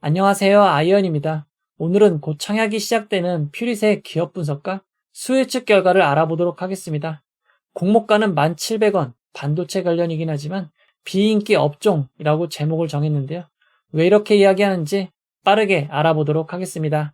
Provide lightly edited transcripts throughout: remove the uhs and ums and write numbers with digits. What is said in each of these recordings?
안녕하세요. 아이언입니다. 오늘은 곧 청약이 시작되는 퓨릿의 기업 분석과 수혜측 결과를 알아보도록 하겠습니다. 공모가는 1,700원, 반도체 관련이긴 하지만 비인기 업종이라고 제목을 정했는데요. 왜 이렇게 이야기하는지 빠르게 알아보도록 하겠습니다.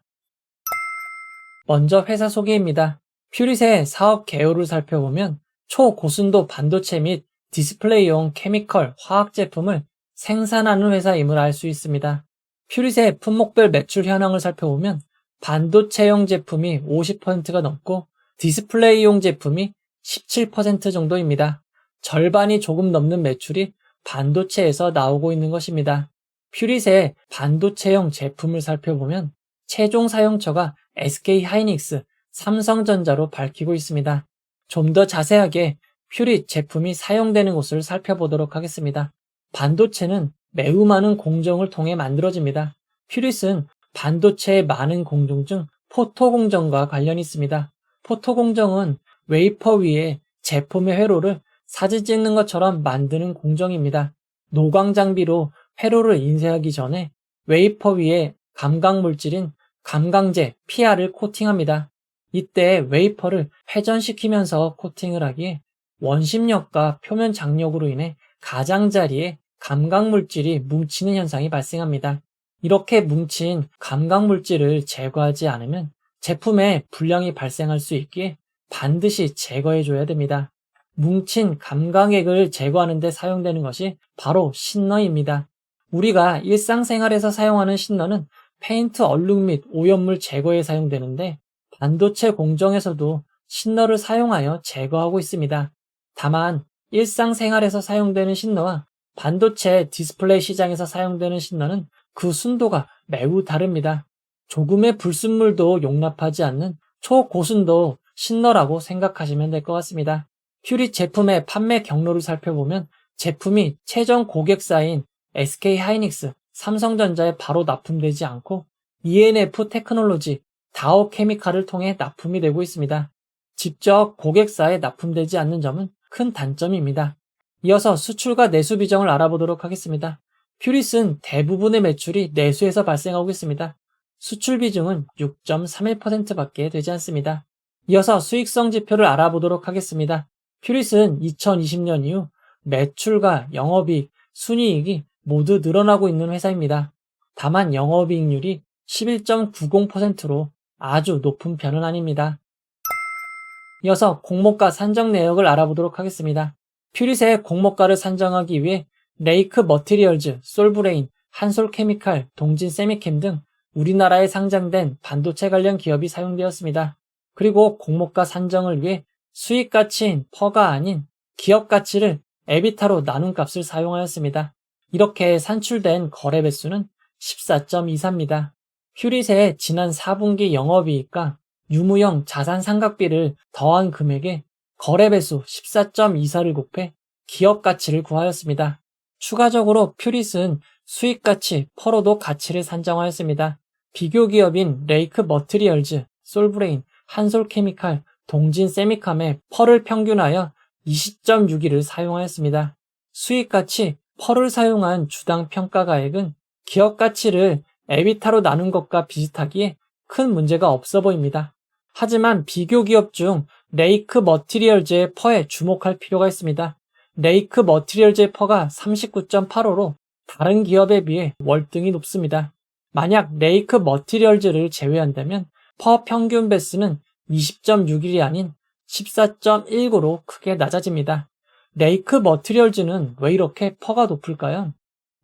먼저 회사 소개입니다. 퓨릿의 사업 개요를 살펴보면 초고순도 반도체 및 디스플레이용 케미컬, 화학 제품을 생산하는 회사임을 알 수 있습니다. 퓨릿의 품목별 매출 현황을 살펴보면 반도체용 제품이 50%가 넘고 디스플레이용 제품이 17% 정도입니다. 절반이 조금 넘는 매출이 반도체에서 나오고 있는 것입니다. 퓨릿의 반도체용 제품을 살펴보면 최종 사용처가 SK하이닉스, 삼성전자로 밝히고 있습니다. 좀 더 자세하게 퓨릿 제품이 사용되는 곳을 살펴보도록 하겠습니다. 반도체는 매우 많은 공정을 통해 만들어집니다. 퓨릿은 반도체의 많은 공정 중 포토 공정과 관련이 있습니다. 포토 공정은 웨이퍼 위에 제품의 회로를 사진 찍는 것처럼 만드는 공정입니다. 노광 장비로 회로를 인쇄하기 전에 웨이퍼 위에 감각 물질인 감강제 PR을 코팅합니다. 이때 웨이퍼를 회전시키면서 코팅을 하기에 원심력과 표면 장력으로 인해 가장자리에 감각물질이 뭉치는 현상이 발생합니다. 이렇게 뭉친 감각물질을 제거하지 않으면 제품에 불량이 발생할 수 있기에 반드시 제거해줘야 됩니다. 뭉친 감각액을 제거하는 데 사용되는 것이 바로 신너입니다. 우리가 일상생활에서 사용하는 신너는 페인트 얼룩 및 오염물 제거에 사용되는데 반도체 공정에서도 신너를 사용하여 제거하고 있습니다. 다만 일상생활에서 사용되는 신너와 반도체 디스플레이 시장에서 사용되는 신너는 그 순도가 매우 다릅니다. 조금의 불순물도 용납하지 않는 초고순도 신너라고 생각하시면 될 것 같습니다. 퓨릿 제품의 판매 경로를 살펴보면 제품이 최종 고객사인 SK하이닉스, 삼성전자에 바로 납품되지 않고 ENF 테크놀로지, 다오케미칼을 통해 납품이 되고 있습니다. 직접 고객사에 납품되지 않는 점은 큰 단점입니다. 이어서 수출과 내수 비중을 알아보도록 하겠습니다. 퓨릿은 대부분의 매출이 내수에서 발생하고 있습니다. 수출 비중은 6.31%밖에 되지 않습니다. 이어서 수익성 지표를 알아보도록 하겠습니다. 퓨릿은 2020년 이후 매출과 영업이익, 순이익이 모두 늘어나고 있는 회사입니다. 다만 영업이익률이 11.90%로 아주 높은 편은 아닙니다. 이어서 공모가 산정 내역을 알아보도록 하겠습니다. 퓨릿의 공모가를 산정하기 위해 레이크 머티리얼즈, 솔브레인, 한솔케미칼, 동진 세미캠 등 우리나라에 상장된 반도체 관련 기업이 사용되었습니다. 그리고 공모가 산정을 위해 수익 가치인 퍼가 아닌 기업 가치를 에비타로 나눈 값을 사용하였습니다. 이렇게 산출된 거래 배수는 14.24입니다. 퓨릿의 지난 4분기 영업이익과 유무형 자산 상각비를 더한 금액에 거래 배수 14.24를 곱해 기업 가치를 구하였습니다. 추가적으로 퓨릿은 수익 가치, 퍼로도 가치를 산정하였습니다. 비교 기업인 레이크 머티리얼즈, 솔브레인, 한솔케미칼, 동진 세미캄의 펄을 평균하여 20.61을 사용하였습니다. 수익 가치, 펄을 사용한 주당 평가가액은 기업 가치를 에비타로 나눈 것과 비슷하기에 큰 문제가 없어 보입니다. 하지만 비교 기업 중 레이크 머티리얼즈의 퍼에 주목할 필요가 있습니다. 레이크 머티리얼즈의 퍼가 39.85로 다른 기업에 비해 월등히 높습니다. 만약 레이크 머티리얼즈를 제외한다면 퍼 평균 배수는 20.61이 아닌 14.19로 크게 낮아집니다. 레이크 머티리얼즈는 왜 이렇게 퍼가 높을까요?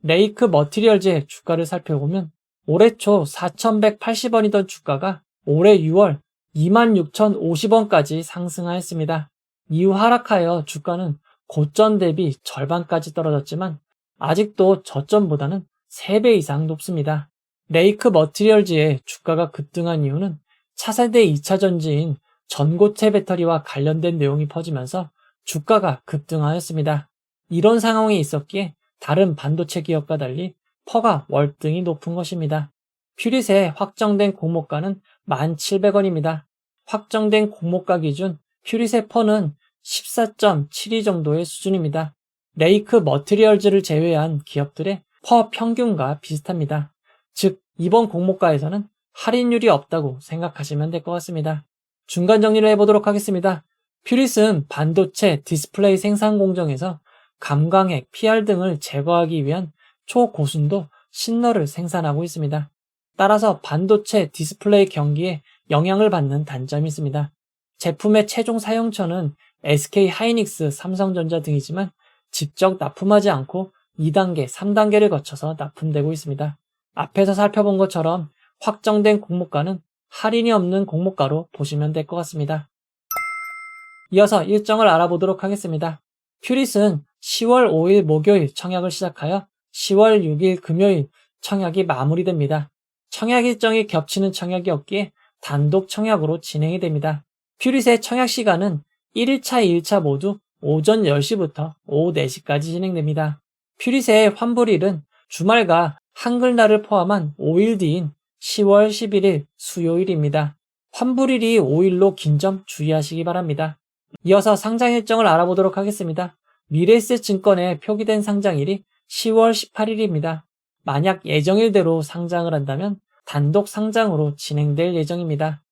레이크 머티리얼즈의 주가를 살펴보면 올해 초 4,180원이던 주가가 올해 6월 26,050원까지 상승하였습니다. 이후 하락하여 주가는 고점 대비 절반까지 떨어졌지만 아직도 저점보다는 3배 이상 높습니다. 레이크 머티리얼즈의 주가가 급등한 이유는 차세대 2차 전지인 전고체 배터리와 관련된 내용이 퍼지면서 주가가 급등하였습니다. 이런 상황이 있었기에 다른 반도체 기업과 달리 퍼가 월등히 높은 것입니다. 퓨릿의 확정된 공모가는 1,700원입니다. 확정된 공모가 기준 퓨릿의 퍼는 14.72 정도의 수준입니다. 레이크 머티리얼즈를 제외한 기업들의 퍼 평균과 비슷합니다. 즉, 이번 공모가에서는 할인율이 없다고 생각하시면 될 것 같습니다. 중간 정리를 해보도록 하겠습니다. 퓨리스는 반도체 디스플레이 생산 공정에서 감광핵, PR 등을 제거하기 위한 초고순도 신너를 생산하고 있습니다. 따라서 반도체 디스플레이 경기에 영향을 받는 단점이 있습니다. 제품의 최종 사용처는 SK 하이닉스, 삼성전자 등이지만 직접 납품하지 않고 2단계, 3단계를 거쳐서 납품되고 있습니다. 앞에서 살펴본 것처럼 확정된 공모가는 할인이 없는 공모가로 보시면 될 것 같습니다. 이어서 일정을 알아보도록 하겠습니다. 퓨리스는 10월 5일 목요일 청약을 시작하여 10월 6일 금요일 청약이 마무리됩니다. 청약 일정이 겹치는 청약이 없기에 단독 청약으로 진행이 됩니다. 퓨리스의 청약 시간은 1일차, 2일차 모두 오전 10시부터 오후 4시까지 진행됩니다. 퓨리스의 환불일은 주말과 한글날을 포함한 5일 뒤인 10월 11일 수요일입니다. 환불일이 5일로 긴 점 주의하시기 바랍니다. 이어서 상장 일정을 알아보도록 하겠습니다. 미래에셋 증권에 표기된 상장일이 10월 18일입니다. 만약 예정일대로 상장을 한다면 단독 상장으로 진행될 예정입니다.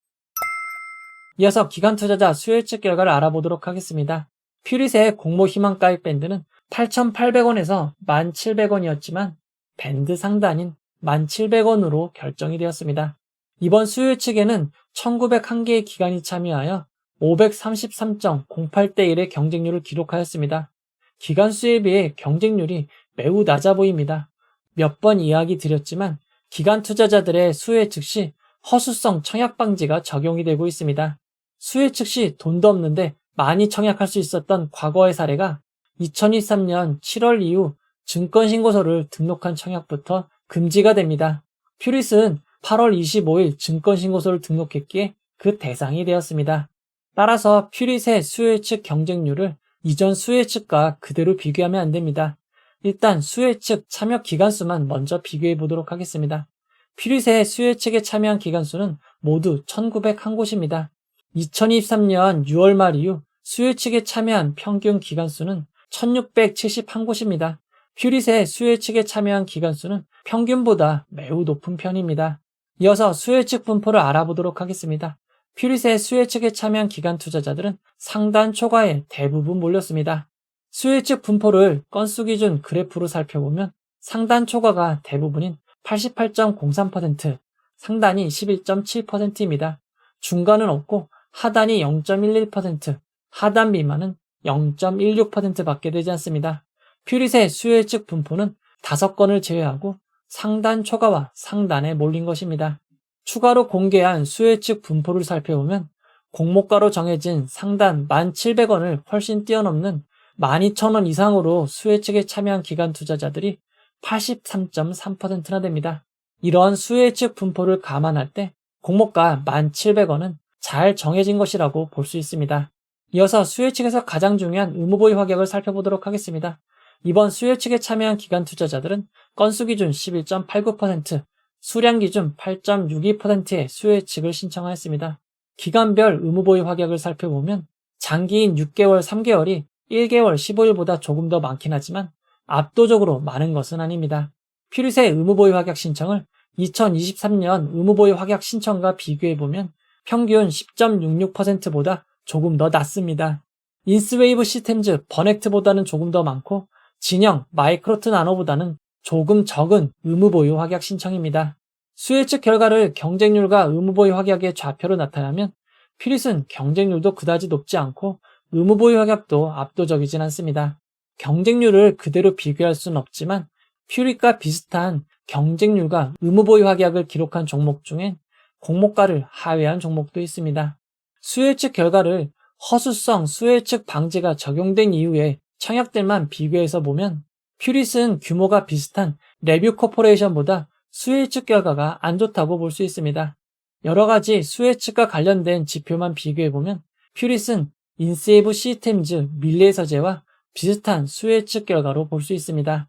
이어서 기관 투자자 수요 예측 결과를 알아보도록 하겠습니다. 퓨리스의 공모 희망 가입 밴드는 8,800원에서 1,700원이었지만 밴드 상단인 1,700원으로 결정이 되었습니다. 이번 수요 예측에는 1,901개의 기관이 참여하여 533.08대 1의 경쟁률을 기록하였습니다. 기관 수에 비해 경쟁률이 매우 낮아 보입니다. 몇 번 이야기 드렸지만 기관 투자자들의 수요 예측 시 허수성 청약 방지가 적용이 되고 있습니다. 수요 예측 시 돈도 없는데 많이 청약할 수 있었던 과거의 사례가 2023년 7월 이후 증권신고서를 등록한 청약부터 금지가 됩니다. 퓨리스는 8월 25일 증권신고서를 등록했기에 그 대상이 되었습니다. 따라서 퓨리스의 수요 예측 경쟁률을 이전 수요 예측과 그대로 비교하면 안 됩니다. 일단 수요 예측 참여 기간수만 먼저 비교해 보도록 하겠습니다. 퓨리스의 수요 예측에 참여한 기간수는 모두 1,901곳입니다. 2023년 6월 말 이후 수요 예측에 참여한 평균 기간수는 1,671곳입니다. 퓨리스의 수요 예측에 참여한 기간수는 평균보다 매우 높은 편입니다. 이어서 수요 예측 분포를 알아보도록 하겠습니다. 퓨리스의 수요 예측에 참여한 기관 투자자들은 상단 초과에 대부분 몰렸습니다. 수요 예측 분포를 건수 기준 그래프로 살펴보면 상단 초과가 대부분인 88.03%, 상단이 11.7%입니다. 중간은 없고 하단이 0.11%, 하단 미만은 0.16%밖에 되지 않습니다. 퓨리스의 수요 예측 분포는 5건을 제외하고 상단 초과와 상단에 몰린 것입니다. 추가로 공개한 수요 예측 분포를 살펴보면 공모가로 정해진 상단 1,700원을 훨씬 뛰어넘는 12,000원 이상으로 수요 예측에 참여한 기관 투자자들이 83.3%나 됩니다. 이러한 수요 예측 분포를 감안할 때 공모가 1,700원은 잘 정해진 것이라고 볼 수 있습니다. 이어서 수요 예측에서 가장 중요한 의무보유 확약을 살펴보도록 하겠습니다. 이번 수요 예측에 참여한 기관 투자자들은 건수 기준 11.89%, 수량 기준 8.62%의 수요 예측을 신청하였습니다. 기간별 의무보유 확약을 살펴보면 장기인 6개월, 3개월이 1개월, 15일보다 조금 더 많긴 하지만 압도적으로 많은 것은 아닙니다. 퓨리스의 의무보유 확약 신청을 2023년 의무보유 확약 신청과 비교해보면 평균 10.66%보다 조금 더 낮습니다. 인스웨이브 시스템즈 버넥트보다는 조금 더 많고 진영 마이크로트 나노보다는 조금 적은 의무보유 확약 신청입니다. 수요 예측 결과를 경쟁률과 의무보유 확약의 좌표로 나타나면 퓨리스는 경쟁률도 그다지 높지 않고 의무보유 확약도 압도적이진 않습니다. 경쟁률을 그대로 비교할 수는 없지만 퓨리과 비슷한 경쟁률과 의무보유 확약을 기록한 종목 중엔 공모가를 하회한 종목도 있습니다. 수요 예측 결과를 허수성 수요 예측 방지가 적용된 이후에 청약들만 비교해서 보면 퓨리스는 규모가 비슷한 레뷰 코퍼레이션보다 수요 예측 결과가 안 좋다고 볼 수 있습니다. 여러 가지 수요 예측과 관련된 지표만 비교해보면 퓨리스는 인세이브 시스템즈 밀레서재와 비슷한 수요 예측 결과로 볼 수 있습니다.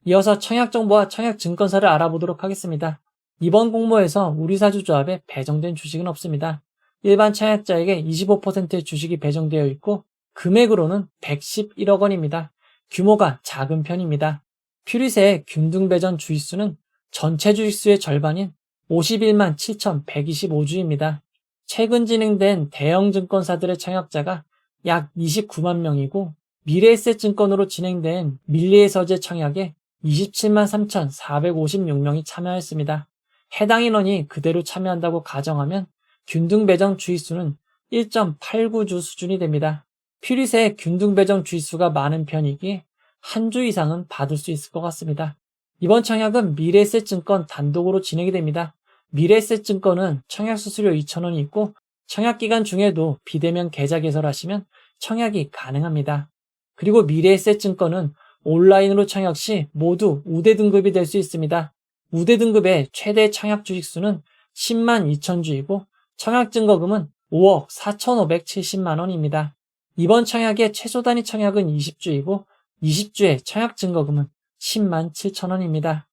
이어서 청약 정보와 청약 증권사를 알아보도록 하겠습니다. 이번 공모에서 우리사주조합에 배정된 주식은 없습니다. 일반 청약자에게 25%의 주식이 배정되어 있고 금액으로는 111억 원입니다. 규모가 작은 편입니다. 퓨리스의 균등배전 주의수는 전체 주식수의 절반인 51만 7,125주입니다. 최근 진행된 대형 증권사들의 청약자가 약 29만 명이고 미래에셋증권으로 진행된 밀리에서재 청약에 27만 3,456명이 참여했습니다. 해당 인원이 그대로 참여한다고 가정하면 균등배정 주의수는 1.89주 수준이 됩니다. 퓨릿의 균등배정 주의수가 많은 편이기에 한 주 이상은 받을 수 있을 것 같습니다. 이번 청약은 미래에셋증권 단독으로 진행이 됩니다. 미래에셋증권은 청약 수수료 2,000원이 있고 청약기간 중에도 비대면 계좌 개설하시면 청약이 가능합니다. 그리고 미래에셋증권은 온라인으로 청약 시 모두 우대 등급이 될 수 있습니다. 우대 등급의 최대 청약 주식수는 10만 2천주이고 청약 증거금은 5억 4,570만 원입니다. 이번 청약의 최소 단위 청약은 20주이고 20주의 청약 증거금은 10만 7천 원입니다.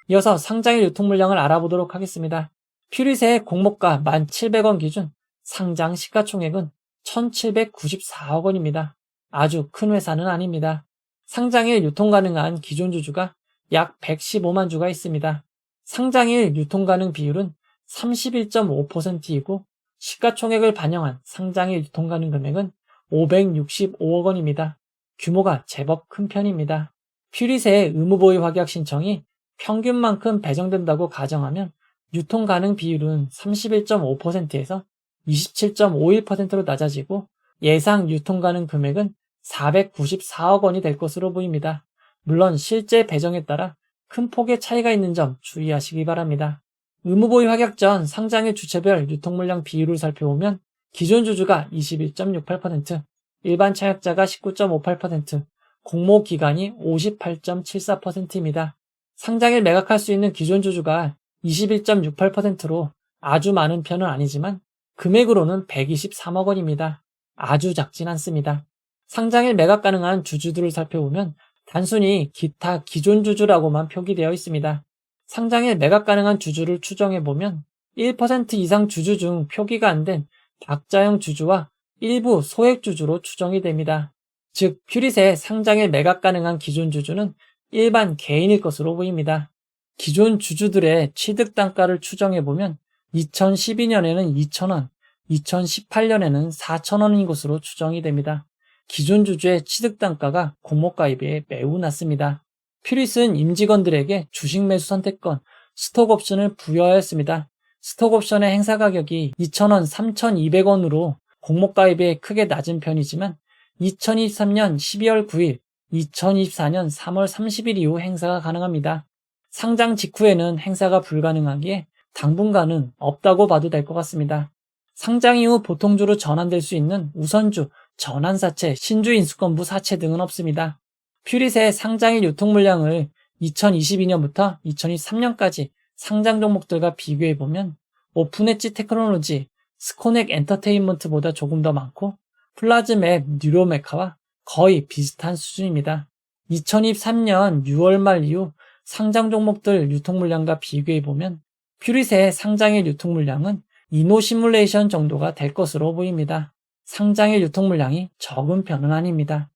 이어서 상장일 유통 물량을 알아보도록 하겠습니다. 퓨릿의 공모가 1,700원 기준 상장 시가총액은 1,794억 원입니다. 아주 큰 회사는 아닙니다. 상장일 유통 가능한 기존 주주가 약 115만 주가 있습니다. 상장일 유통 가능 비율은 31.5%이고 시가총액을 반영한 상장일 유통 가능 금액은 565억 원입니다. 규모가 제법 큰 편입니다. 퓨릿의 의무보유 확약 신청이 평균만큼 배정된다고 가정하면 유통 가능 비율은 31.5%에서 27.51%로 낮아지고 예상 유통 가능 금액은 494억 원이 될 것으로 보입니다. 물론 실제 배정에 따라 큰 폭의 차이가 있는 점 주의하시기 바랍니다. 의무보유 확약 전 상장일 주체별 유통 물량 비율을 살펴보면 기존 주주가 21.68%, 일반 청약자가 19.58%, 공모 기간이 58.74%입니다. 상장일 매각할 수 있는 기존 주주가 21.68%로 아주 많은 편은 아니지만 금액으로는 123억 원입니다. 아주 작진 않습니다. 상장일 매각 가능한 주주들을 살펴보면 단순히 기타 기존 주주라고만 표기되어 있습니다. 상장일 매각 가능한 주주를 추정해보면 1% 이상 주주 중 표기가 안 된 박자형 주주와 일부 소액 주주로 추정이 됩니다. 즉 퓨릿의 상장일 매각 가능한 기존 주주는 일반 개인일 것으로 보입니다. 기존 주주들의 취득 단가를 추정해보면 2012년에는 2,000원, 2018년에는 4,000원인 것으로 추정이 됩니다. 기존 주주의 취득 단가가 공모가에 비해 매우 낮습니다. 퓨릿은 임직원들에게 주식 매수 선택권, 스톡옵션을 부여하였습니다. 스톡옵션의 행사 가격이 2,000원, 3,200원으로 공모가에 비해 크게 낮은 편이지만 2023년 12월 9일, 2024년 3월 30일 이후 행사가 가능합니다. 상장 직후에는 행사가 불가능하기에 당분간은 없다고 봐도 될 것 같습니다. 상장 이후 보통주로 전환될 수 있는 우선주, 전환사채, 신주 인수권부 사채 등은 없습니다. 퓨릿의 상장일 유통 물량을 2022년부터 2023년까지 상장 종목들과 비교해보면 오픈엣지 테크놀로지, 스코넥 엔터테인먼트보다 조금 더 많고 플라즈맵, 뉴로메카와 거의 비슷한 수준입니다. 2023년 6월 말 이후 상장 종목들 유통 물량과 비교해보면 퓨릿의 상장일 유통 물량은 이노시뮬레이션 정도가 될 것으로 보입니다. 상장일 유통 물량이 적은 편은 아닙니다.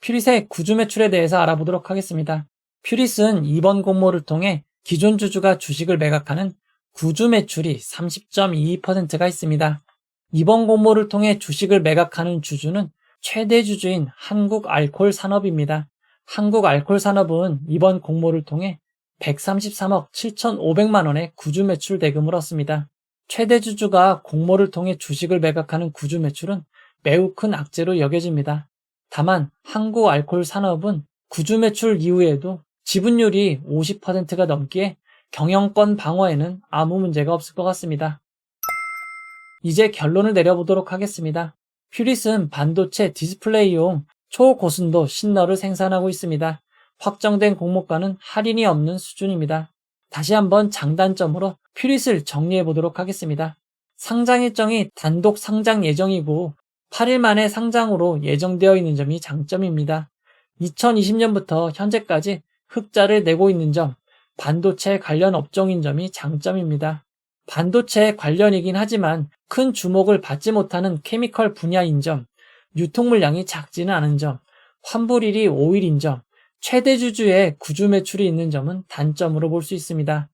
퓨릿의 구주 매출에 대해서 알아보도록 하겠습니다. 퓨릿은 이번 공모를 통해 기존 주주가 주식을 매각하는 구주 매출이 30.22%가 있습니다. 이번 공모를 통해 주식을 매각하는 주주는 최대 주주인 한국알코올산업입니다. 한국알코올산업은 이번 공모를 통해 133억 7,500만 원의 구주 매출 대금을 얻습니다. 최대 주주가 공모를 통해 주식을 매각하는 구주 매출은 매우 큰 악재로 여겨집니다. 다만 한국알코올산업은 구주 매출 이후에도 지분율이 50%가 넘기에 경영권 방어에는 아무 문제가 없을 것 같습니다. 이제 결론을 내려보도록 하겠습니다. 퓨릿은 반도체 디스플레이용 초고순도 신너를 생산하고 있습니다. 확정된 공모가는 할인이 없는 수준입니다. 다시 한번 장단점으로 퓨릿을 정리해 보도록 하겠습니다. 상장 일정이 단독 상장 예정이고 8일 만에 상장으로 예정되어 있는 점이 장점입니다. 2020년부터 현재까지 흑자를 내고 있는 점, 반도체 관련 업종인 점이 장점입니다. 반도체 관련이긴 하지만 큰 주목을 받지 못하는 케미컬 분야인 점, 유통 물량이 작지는 않은 점, 환불일이 5일인 점, 최대 주주의 구주 매출이 있는 점은 단점으로 볼 수 있습니다.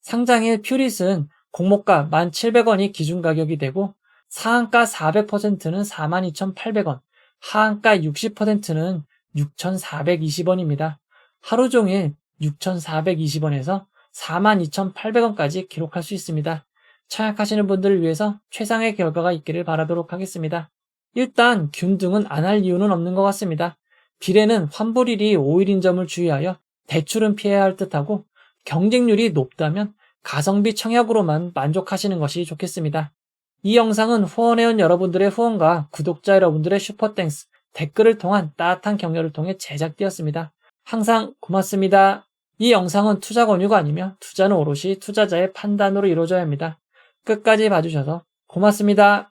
상장일 퓨릿은 공모가 1,700원이 기준 가격이 되고 상한가 400%는 42,800원, 하한가 60%는 6,420원입니다. 하루 종일 6,420원에서 42,800원까지 기록할 수 있습니다. 청약하시는 분들을 위해서 최상의 결과가 있기를 바라도록 하겠습니다. 일단 균등은 안 할 이유는 없는 것 같습니다. 비례는 환불일이 5일인 점을 주의하여 대출은 피해야 할 듯하고 경쟁률이 높다면 가성비 청약으로만 만족하시는 것이 좋겠습니다. 이 영상은 후원회원 여러분들의 후원과 구독자 여러분들의 슈퍼땡스, 댓글을 통한 따뜻한 격려를 통해 제작되었습니다. 항상 고맙습니다. 이 영상은 투자 권유가 아니며 투자는 오롯이 투자자의 판단으로 이루어져야 합니다. 끝까지 봐주셔서 고맙습니다.